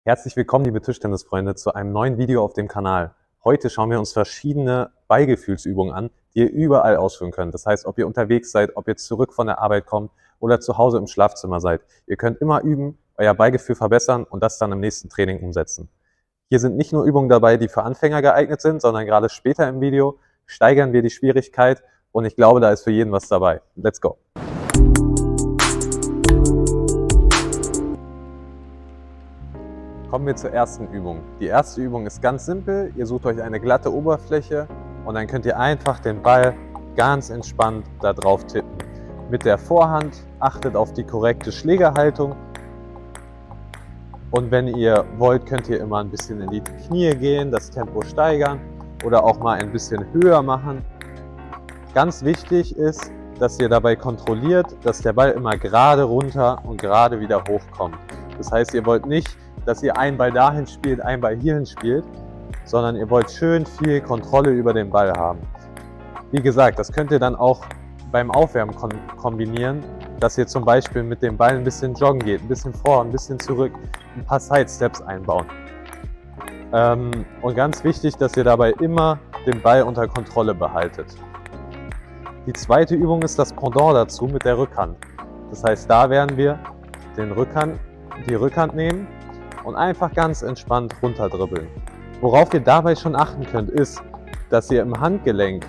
Herzlich willkommen, liebe Tischtennisfreunde, zu einem neuen Video auf dem Kanal. Heute schauen wir uns verschiedene Ballgefühlsübungen an, die ihr überall ausführen könnt. Das heißt, ob ihr unterwegs seid, ob ihr zurück von der Arbeit kommt oder zu Hause im Schlafzimmer seid. Ihr könnt immer üben, euer Ballgefühl verbessern und das dann im nächsten Training umsetzen. Hier sind nicht nur Übungen dabei, die für Anfänger geeignet sind, sondern gerade später im Video steigern wir die Schwierigkeit und ich glaube, da ist für jeden was dabei. Let's go! Kommen wir zur ersten Übung. Die erste Übung ist ganz simpel. Ihr sucht euch eine glatte Oberfläche und dann könnt ihr einfach den Ball ganz entspannt da drauf tippen. Mit der Vorhand achtet auf die korrekte Schlägerhaltung und wenn ihr wollt, könnt ihr immer ein bisschen in die Knie gehen, das Tempo steigern oder auch mal ein bisschen höher machen. Ganz wichtig ist, dass ihr dabei kontrolliert, dass der Ball immer gerade runter und gerade wieder hochkommt. Das heißt, ihr wollt nicht, dass ihr einen Ball dahin spielt, einen Ball hierhin spielt, sondern ihr wollt schön viel Kontrolle über den Ball haben. Wie gesagt, das könnt ihr dann auch beim Aufwärmen kombinieren, dass ihr zum Beispiel mit dem Ball ein bisschen joggen geht, ein bisschen vor, ein bisschen zurück, ein paar Side-Steps einbauen. Und ganz wichtig, dass ihr dabei immer den Ball unter Kontrolle behaltet. Die zweite Übung ist das Pendant dazu mit der Rückhand. Das heißt, da werden wir die Rückhand nehmen und einfach ganz entspannt runterdribbeln. Worauf ihr dabei schon achten könnt, ist, dass ihr im Handgelenk,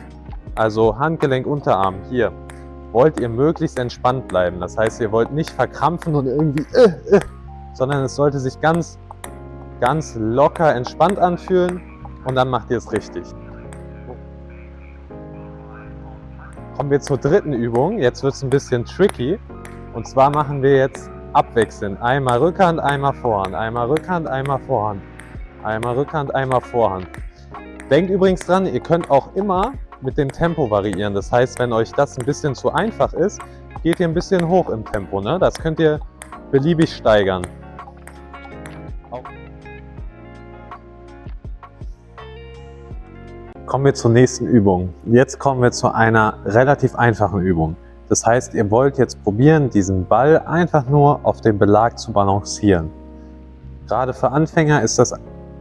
also Handgelenk, Unterarm, hier, wollt ihr möglichst entspannt bleiben. Das heißt, ihr wollt nicht verkrampfen und irgendwie, sondern es sollte sich ganz locker entspannt anfühlen und dann macht ihr es richtig. Kommen wir zur dritten Übung. Jetzt wird es ein bisschen tricky und zwar machen wir jetzt abwechselnd. Einmal Rückhand, einmal Vorhand, einmal Rückhand, einmal Vorhand, einmal Rückhand, einmal Vorhand. Denkt übrigens dran, ihr könnt auch immer mit dem Tempo variieren. Das heißt, wenn euch das ein bisschen zu einfach ist, geht ihr ein bisschen hoch im Tempo. Ne? Das könnt ihr beliebig steigern. Kommen wir zur nächsten Übung. Jetzt kommen wir zu einer relativ einfachen Übung. Das heißt, ihr wollt jetzt probieren, diesen Ball einfach nur auf dem Belag zu balancieren. Gerade für Anfänger ist das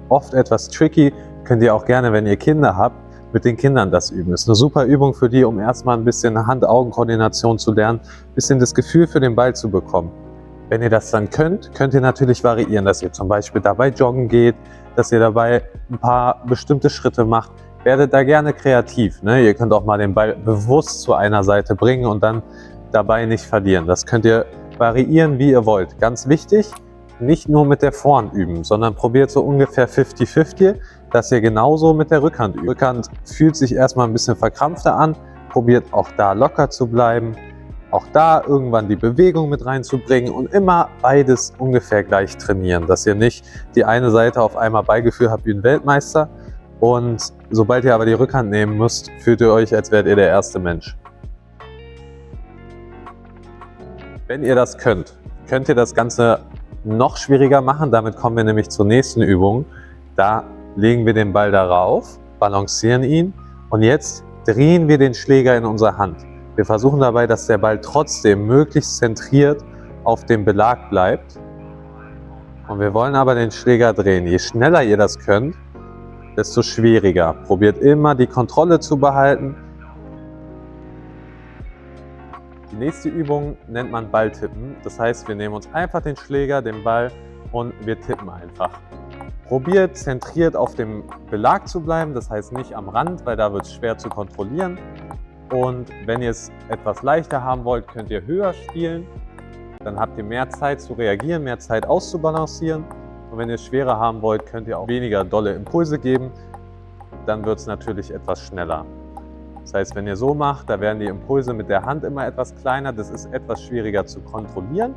oft etwas tricky. Könnt ihr auch gerne, wenn ihr Kinder habt, mit den Kindern das üben. Das ist eine super Übung für die, um erstmal ein bisschen Hand-Augen-Koordination zu lernen, ein bisschen das Gefühl für den Ball zu bekommen. Wenn ihr das dann könnt ihr natürlich variieren, dass ihr zum Beispiel dabei joggen geht, dass ihr dabei ein paar bestimmte Schritte macht. Werdet da gerne kreativ. Ne? Ihr könnt auch mal den Ball bewusst zu einer Seite bringen und dann dabei nicht verlieren. Das könnt ihr variieren, wie ihr wollt. Ganz wichtig, nicht nur mit der Vorhand üben, sondern probiert so ungefähr 50-50, dass ihr genauso mit der Rückhand übt. Rückhand fühlt sich erstmal ein bisschen verkrampfter an. Probiert auch da locker zu bleiben. Auch da irgendwann die Bewegung mit reinzubringen und immer beides ungefähr gleich trainieren, dass ihr nicht die eine Seite auf einmal Ballgefühl habt wie ein Weltmeister. Und sobald ihr aber die Rückhand nehmen müsst, fühlt ihr euch, als wärt ihr der erste Mensch. Wenn ihr das könnt ihr das Ganze noch schwieriger machen. Damit kommen wir nämlich zur nächsten Übung. Da legen wir den Ball darauf, balancieren ihn und jetzt drehen wir den Schläger in unsere Hand. Wir versuchen dabei, dass der Ball trotzdem möglichst zentriert auf dem Belag bleibt. Und wir wollen aber den Schläger drehen. Je schneller ihr das könnt, desto schwieriger. Probiert immer die Kontrolle zu behalten. Die nächste Übung nennt man Balltippen. Das heißt, wir nehmen uns einfach den Schläger, den Ball und wir tippen einfach. Probiert zentriert auf dem Belag zu bleiben, das heißt nicht am Rand, weil da wird es schwer zu kontrollieren. Und wenn ihr es etwas leichter haben wollt, könnt ihr höher spielen. Dann habt ihr mehr Zeit zu reagieren, mehr Zeit auszubalancieren. Und wenn ihr es schwerer haben wollt, könnt ihr auch weniger dolle Impulse geben. Dann wird es natürlich etwas schneller. Das heißt, wenn ihr so macht, da werden die Impulse mit der Hand immer etwas kleiner. Das ist etwas schwieriger zu kontrollieren.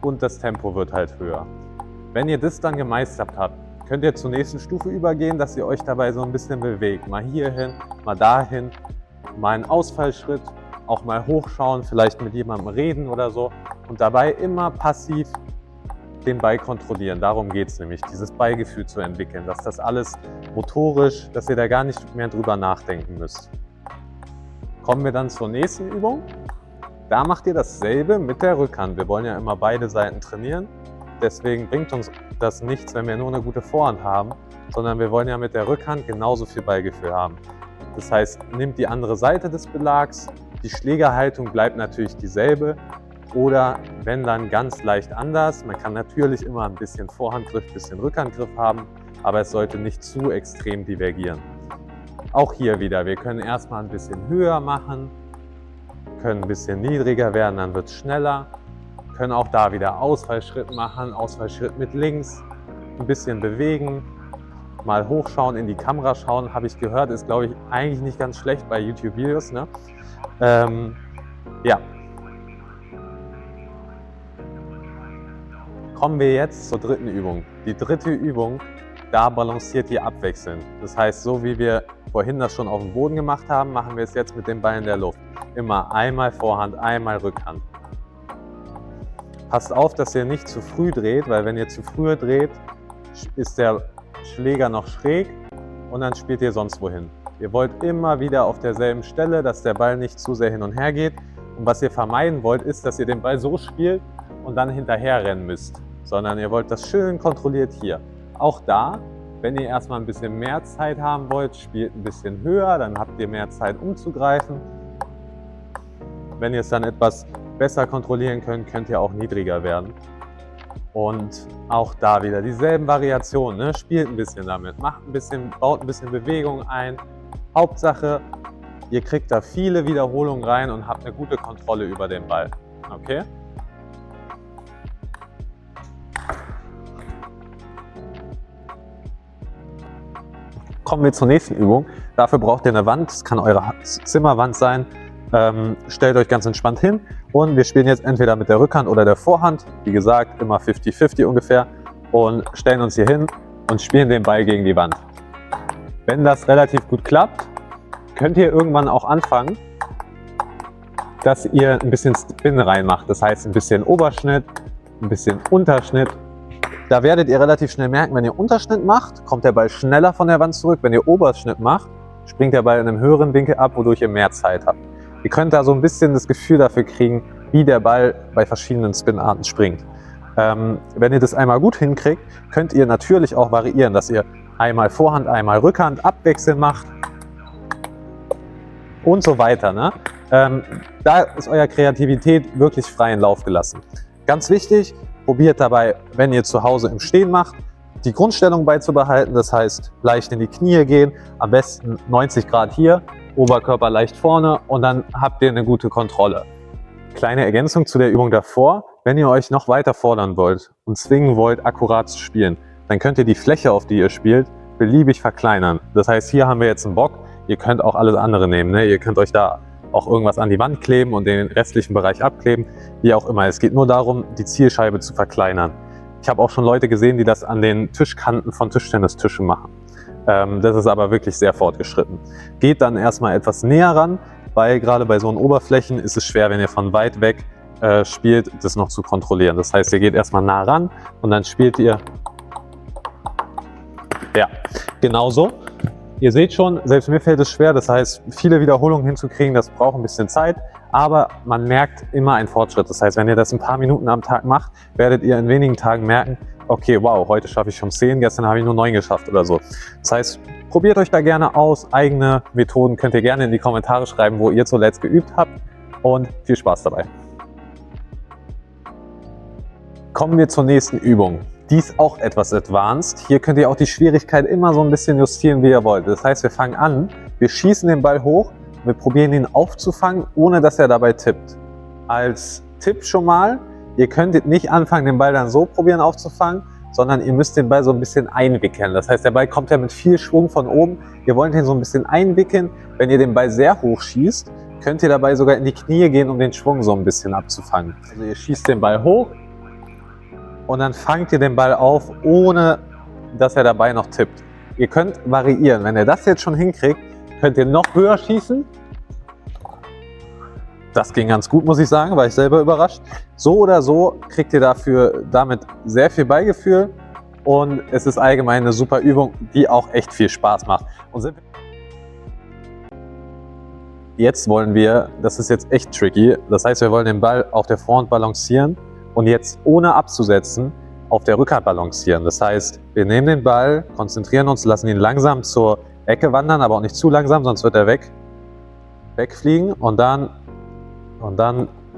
Und das Tempo wird halt höher. Wenn ihr das dann gemeistert habt, könnt ihr zur nächsten Stufe übergehen, dass ihr euch dabei so ein bisschen bewegt. Mal hierhin, mal dahin, mal einen Ausfallschritt, auch mal hochschauen, vielleicht mit jemandem reden oder so. Und dabei immer passiv den Ball kontrollieren. Darum geht es nämlich, dieses Ballgefühl zu entwickeln, dass das alles motorisch, dass ihr da gar nicht mehr drüber nachdenken müsst. Kommen wir dann zur nächsten Übung. Da macht ihr dasselbe mit der Rückhand. Wir wollen ja immer beide Seiten trainieren. Deswegen bringt uns das nichts, wenn wir nur eine gute Vorhand haben, sondern wir wollen ja mit der Rückhand genauso viel Ballgefühl haben. Das heißt, nehmt die andere Seite des Belags, die Schlägerhaltung bleibt natürlich dieselbe oder wenn dann ganz leicht anders. Man kann natürlich immer ein bisschen Vorhandgriff, ein bisschen Rückhandgriff haben, aber es sollte nicht zu extrem divergieren. Auch hier wieder, wir können erstmal ein bisschen höher machen, können ein bisschen niedriger werden, dann wird es schneller. Können auch da wieder Ausfallschritt machen, Ausfallschritt mit links, ein bisschen bewegen, mal hochschauen, in die Kamera schauen, habe ich gehört, ist glaube ich eigentlich nicht ganz schlecht bei YouTube-Videos. Ne? Ja. Kommen wir jetzt zur dritten Übung. Die dritte Übung, da balanciert ihr abwechselnd. Das heißt, so wie wir vorhin das schon auf dem Boden gemacht haben, machen wir es jetzt mit dem Ball in der Luft. Immer einmal Vorhand, einmal Rückhand. Passt auf, dass ihr nicht zu früh dreht, weil wenn ihr zu früh dreht, ist der Schläger noch schräg und dann spielt ihr sonst wohin. Ihr wollt immer wieder auf derselben Stelle, dass der Ball nicht zu sehr hin und her geht. Und was ihr vermeiden wollt, ist, dass ihr den Ball so spielt und dann hinterher rennen müsst, sondern ihr wollt das schön kontrolliert hier. Auch da, wenn ihr erstmal ein bisschen mehr Zeit haben wollt, spielt ein bisschen höher, dann habt ihr mehr Zeit umzugreifen. Wenn ihr es dann etwas besser kontrollieren könnt, könnt ihr auch niedriger werden. Und auch da wieder dieselben Variationen, ne? Spielt ein bisschen damit, macht ein bisschen, baut ein bisschen Bewegung ein. Hauptsache, ihr kriegt da viele Wiederholungen rein und habt eine gute Kontrolle über den Ball. Okay? Kommen wir zur nächsten Übung. Dafür braucht ihr eine Wand, das kann eure Zimmerwand sein. Stellt euch ganz entspannt hin und wir spielen jetzt entweder mit der Rückhand oder der Vorhand, wie gesagt immer 50-50 ungefähr, und stellen uns hier hin und spielen den Ball gegen die Wand. Wenn das relativ gut klappt, könnt ihr irgendwann auch anfangen, dass ihr ein bisschen Spin reinmacht, das heißt ein bisschen Oberschnitt, ein bisschen Unterschnitt. Da werdet ihr relativ schnell merken, wenn ihr Unterschnitt macht, kommt der Ball schneller von der Wand zurück. Wenn ihr Oberschnitt macht, springt der Ball in einem höheren Winkel ab, wodurch ihr mehr Zeit habt. Ihr könnt da so ein bisschen das Gefühl dafür kriegen, wie der Ball bei verschiedenen Spinarten springt. Wenn ihr das einmal gut hinkriegt, könnt ihr natürlich auch variieren, dass ihr einmal Vorhand, einmal Rückhand abwechselnd macht und so weiter. Ne? Da ist eure Kreativität wirklich freien Lauf gelassen. Ganz wichtig, probiert dabei, wenn ihr zu Hause im Stehen macht, die Grundstellung beizubehalten. Das heißt, leicht in die Knie gehen, am besten 90 Grad hier, Oberkörper leicht vorne und dann habt ihr eine gute Kontrolle. Kleine Ergänzung zu der Übung davor. Wenn ihr euch noch weiter fordern wollt und zwingen wollt, akkurat zu spielen, dann könnt ihr die Fläche, auf die ihr spielt, beliebig verkleinern. Das heißt, hier haben wir jetzt einen Bock. Ihr könnt auch alles andere nehmen. Ne? Ihr könnt euch da auch irgendwas an die Wand kleben und den restlichen Bereich abkleben, wie auch immer. Es geht nur darum, die Zielscheibe zu verkleinern. Ich habe auch schon Leute gesehen, die das an den Tischkanten von Tischtennistischen machen. Das ist aber wirklich sehr fortgeschritten. Geht dann erstmal etwas näher ran, weil gerade bei so Oberflächen ist es schwer, wenn ihr von weit weg spielt, das noch zu kontrollieren. Das heißt, ihr geht erstmal nah ran und dann spielt ihr, ja, genauso. Ihr seht schon, selbst mir fällt es schwer, das heißt, viele Wiederholungen hinzukriegen, das braucht ein bisschen Zeit, aber man merkt immer einen Fortschritt. Das heißt, wenn ihr das ein paar Minuten am Tag macht, werdet ihr in wenigen Tagen merken, okay, wow, heute schaffe ich schon 10, gestern habe ich nur 9 geschafft oder so. Das heißt, probiert euch da gerne aus, eigene Methoden könnt ihr gerne in die Kommentare schreiben, wo ihr zuletzt geübt habt und viel Spaß dabei. Kommen wir zur nächsten Übung. Die ist auch etwas advanced. Hier könnt ihr auch die Schwierigkeit immer so ein bisschen justieren, wie ihr wollt. Das heißt, wir fangen an, wir schießen den Ball hoch, wir probieren ihn aufzufangen, ohne dass er dabei tippt. Als Tipp schon mal, ihr könntet nicht anfangen, den Ball dann so probieren aufzufangen, sondern ihr müsst den Ball so ein bisschen einwickeln. Das heißt, der Ball kommt ja mit viel Schwung von oben. Ihr wollt ihn so ein bisschen einwickeln. Wenn ihr den Ball sehr hoch schießt, könnt ihr dabei sogar in die Knie gehen, um den Schwung so ein bisschen abzufangen. Also ihr schießt den Ball hoch und dann fangt ihr den Ball auf, ohne dass er dabei noch tippt. Ihr könnt variieren. Wenn ihr das jetzt schon hinkriegt, könnt ihr noch höher schießen. Das ging ganz gut, muss ich sagen, war ich selber überrascht. So oder so kriegt ihr damit sehr viel Ballgefühl und es ist allgemein eine super Übung, die auch echt viel Spaß macht. Und jetzt wollen wir, das ist jetzt echt tricky, das heißt, wir wollen den Ball auf der Vorhand balancieren und jetzt ohne abzusetzen, auf der Rückhand balancieren. Das heißt, wir nehmen den Ball, konzentrieren uns, lassen ihn langsam zur Ecke wandern, aber auch nicht zu langsam, sonst wird er wegfliegen und dann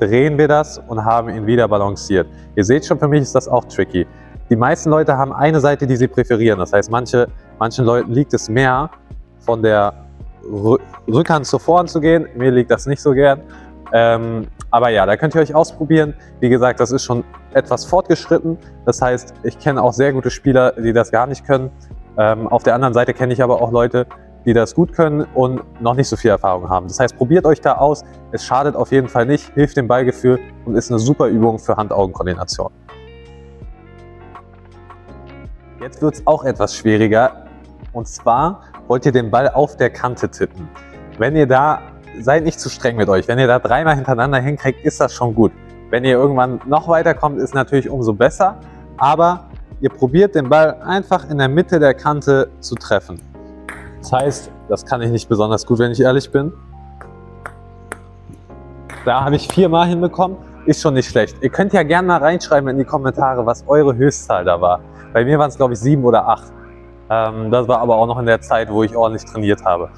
drehen wir das und haben ihn wieder balanciert. Ihr seht schon, für mich ist das auch tricky. Die meisten Leute haben eine Seite, die sie präferieren. Das heißt, manchen Leuten liegt es mehr, von der Rückhand zur Vorhand zu gehen. Mir liegt das nicht so gern. Aber ja, da könnt ihr euch ausprobieren. Wie gesagt, das ist schon etwas fortgeschritten. Das heißt, ich kenne auch sehr gute Spieler, die das gar nicht können. Auf der anderen Seite kenne ich aber auch Leute, die das gut können und noch nicht so viel Erfahrung haben. Das heißt, probiert euch da aus. Es schadet auf jeden Fall nicht, hilft dem Ballgefühl und ist eine super Übung für Hand-Augen-Koordination. Jetzt wird es auch etwas schwieriger. Und zwar wollt ihr den Ball auf der Kante tippen. Wenn ihr da, seid nicht zu streng mit euch. Wenn ihr da dreimal hintereinander hinkriegt, ist das schon gut. Wenn ihr irgendwann noch weiterkommt, ist natürlich umso besser. Aber ihr probiert den Ball einfach in der Mitte der Kante zu treffen. Das heißt, das kann ich nicht besonders gut, wenn ich ehrlich bin. Da habe ich 4 Mal hinbekommen, ist schon nicht schlecht. Ihr könnt ja gerne mal reinschreiben in die Kommentare, was eure Höchstzahl da war. Bei mir waren es, glaube ich, 7 oder 8. Das war aber auch noch in der Zeit, wo ich ordentlich trainiert habe.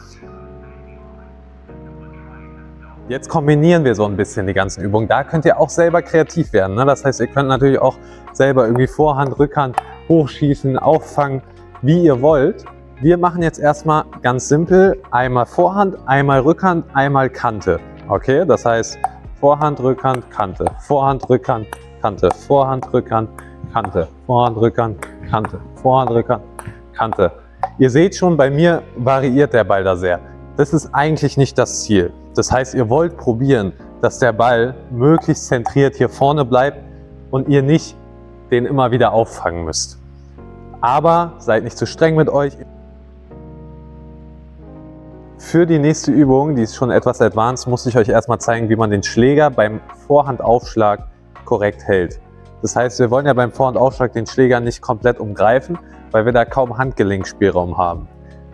Jetzt kombinieren wir so ein bisschen die ganzen Übungen. Da könnt ihr auch selber kreativ werden, ne? Das heißt, ihr könnt natürlich auch selber irgendwie Vorhand, Rückhand, hochschießen, auffangen, wie ihr wollt. Wir machen jetzt erstmal ganz simpel, einmal Vorhand, einmal Rückhand, einmal Kante. Okay, das heißt Vorhand, Rückhand, Kante, Vorhand, Rückhand, Kante, Vorhand, Rückhand, Kante, Vorhand, Rückhand, Kante, Vorhand, Rückhand, Kante. Ihr seht schon, bei mir variiert der Ball da sehr. Das ist eigentlich nicht das Ziel. Das heißt, ihr wollt probieren, dass der Ball möglichst zentriert hier vorne bleibt und ihr nicht den immer wieder auffangen müsst. Aber seid nicht zu streng mit euch. Für die nächste Übung, die ist schon etwas advanced, muss ich euch erstmal zeigen, wie man den Schläger beim Vorhandaufschlag korrekt hält. Das heißt, wir wollen ja beim Vorhandaufschlag den Schläger nicht komplett umgreifen, weil wir da kaum Handgelenkspielraum haben.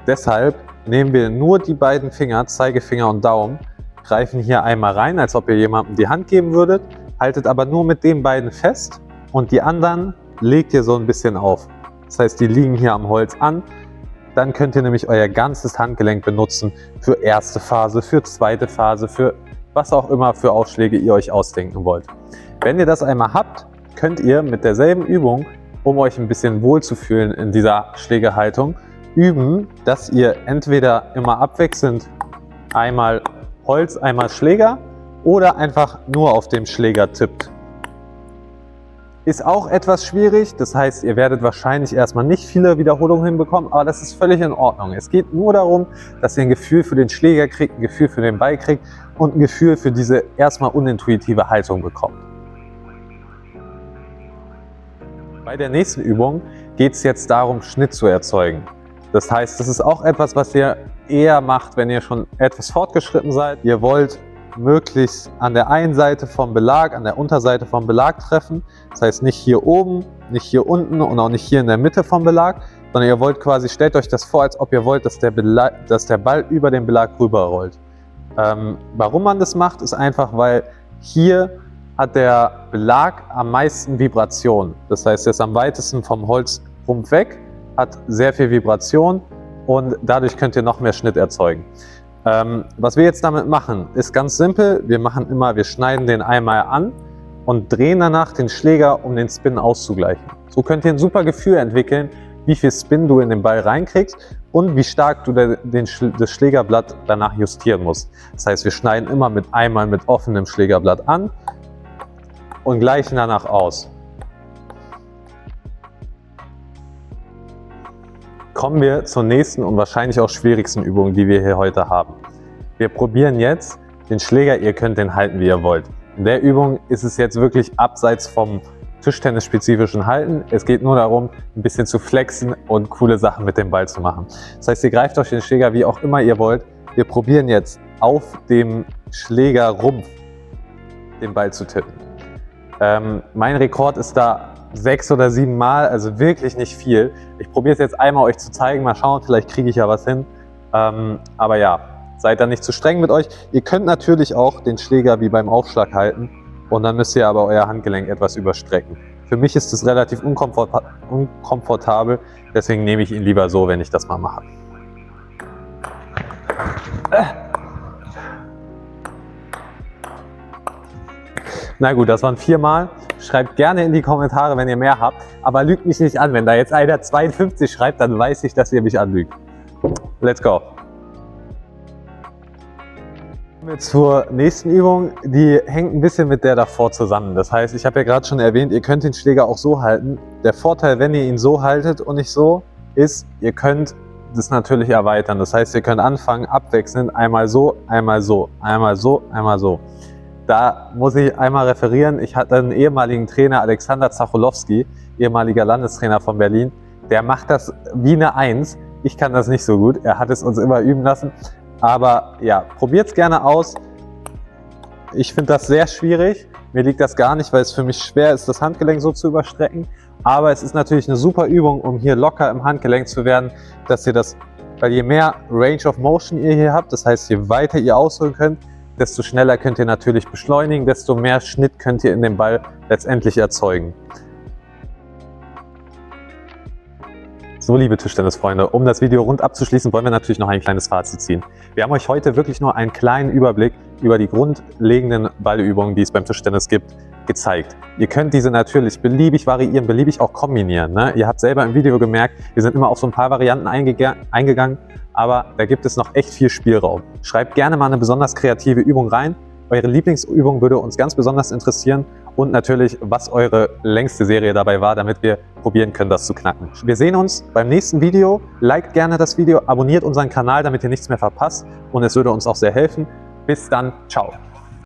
Deshalb nehmen wir nur die beiden Finger, Zeigefinger und Daumen, greifen hier einmal rein, als ob ihr jemandem die Hand geben würdet, haltet aber nur mit den beiden fest und die anderen legt ihr so ein bisschen auf. Das heißt, die liegen hier am Holz an. Dann könnt ihr nämlich euer ganzes Handgelenk benutzen für erste Phase, für zweite Phase, für was auch immer für Aufschläge ihr euch ausdenken wollt. Wenn ihr das einmal habt, könnt ihr mit derselben Übung, um euch ein bisschen wohl zu fühlen in dieser Schlägerhaltung, üben, dass ihr entweder immer abwechselnd einmal Holz, einmal Schläger oder einfach nur auf dem Schläger tippt. Ist auch etwas schwierig, das heißt, ihr werdet wahrscheinlich erstmal nicht viele Wiederholungen hinbekommen, aber das ist völlig in Ordnung. Es geht nur darum, dass ihr ein Gefühl für den Schläger kriegt, ein Gefühl für den Ball kriegt und ein Gefühl für diese erstmal unintuitive Haltung bekommt. Bei der nächsten Übung geht es jetzt darum, Schnitt zu erzeugen. Das heißt, das ist auch etwas, was ihr eher macht, wenn ihr schon etwas fortgeschritten seid. Ihr wollt möglichst an der einen Seite vom Belag, an der Unterseite vom Belag treffen. Das heißt nicht hier oben, nicht hier unten und auch nicht hier in der Mitte vom Belag, sondern ihr wollt quasi, stellt euch das vor, als ob ihr wollt, dass der Ball über den Belag rüberrollt. Warum man das macht, ist einfach, weil hier hat der Belag am meisten Vibration. Das heißt, er ist am weitesten vom Holzrumpf weg, hat sehr viel Vibration und dadurch könnt ihr noch mehr Schnitt erzeugen. Was wir jetzt damit machen, ist ganz simpel. Wir schneiden den einmal an und drehen danach den Schläger, um den Spin auszugleichen. So könnt ihr ein super Gefühl entwickeln, wie viel Spin du in den Ball reinkriegst und wie stark du das Schlägerblatt danach justieren musst. Das heißt, wir schneiden immer einmal mit offenem Schlägerblatt an und gleichen danach aus. Kommen wir zur nächsten und wahrscheinlich auch schwierigsten Übung, die wir hier heute haben. Wir probieren jetzt den Schläger, ihr könnt den halten, wie ihr wollt. In der Übung ist es jetzt wirklich abseits vom Tischtennis-spezifischen Halten. Es geht nur darum, ein bisschen zu flexen und coole Sachen mit dem Ball zu machen. Das heißt, ihr greift euch den Schläger, wie auch immer ihr wollt. Wir probieren jetzt auf dem Schlägerrumpf den Ball zu tippen. Mein Rekord ist da 6 oder 7 Mal, also wirklich nicht viel. Ich probiere es jetzt einmal euch zu zeigen, mal schauen, vielleicht kriege ich ja was hin. Aber ja, seid da nicht zu streng mit euch. Ihr könnt natürlich auch den Schläger wie beim Aufschlag halten und dann müsst ihr aber euer Handgelenk etwas überstrecken. Für mich ist es relativ unkomfortabel, deswegen nehme ich ihn lieber so, wenn ich das mal mache. Na gut, das waren 4 Mal. Schreibt gerne in die Kommentare, wenn ihr mehr habt, aber lügt mich nicht an. Wenn da jetzt einer 52 schreibt, dann weiß ich, dass ihr mich anlügt. Let's go! Kommen wir zur nächsten Übung. Die hängt ein bisschen mit der davor zusammen. Das heißt, ich habe ja gerade schon erwähnt, ihr könnt den Schläger auch so halten. Der Vorteil, wenn ihr ihn so haltet und nicht so, ist, ihr könnt das natürlich erweitern. Das heißt, ihr könnt anfangen, abwechselnd, einmal so, einmal so, einmal so, einmal so. Da muss ich einmal referieren. Ich hatte einen ehemaligen Trainer, Alexander Zachulowski, ehemaliger Landestrainer von Berlin. Der macht das wie eine 1. Ich kann das nicht so gut. Er hat es uns immer üben lassen. Aber ja, probiert es gerne aus. Ich finde das sehr schwierig. Mir liegt das gar nicht, weil es für mich schwer ist, das Handgelenk so zu überstrecken. Aber es ist natürlich eine super Übung, um hier locker im Handgelenk zu werden, dass ihr das, weil je mehr Range of Motion ihr hier habt, das heißt, je weiter ihr ausholen könnt, desto schneller könnt ihr natürlich beschleunigen, desto mehr Schnitt könnt ihr in den Ball letztendlich erzeugen. So, liebe Tischtennisfreunde, um das Video rund abzuschließen, wollen wir natürlich noch ein kleines Fazit ziehen. Wir haben euch heute wirklich nur einen kleinen Überblick über die grundlegenden Ballübungen, die es beim Tischtennis gibt, gezeigt. Ihr könnt diese natürlich beliebig variieren, beliebig auch kombinieren. Ne? Ihr habt selber im Video gemerkt, wir sind immer auf so ein paar Varianten eingegangen, aber da gibt es noch echt viel Spielraum. Schreibt gerne mal eine besonders kreative Übung rein. Eure Lieblingsübung würde uns ganz besonders interessieren und natürlich, was eure längste Serie dabei war, damit wir probieren können, das zu knacken. Wir sehen uns beim nächsten Video. Liked gerne das Video, abonniert unseren Kanal, damit ihr nichts mehr verpasst und es würde uns auch sehr helfen. Bis dann, ciao!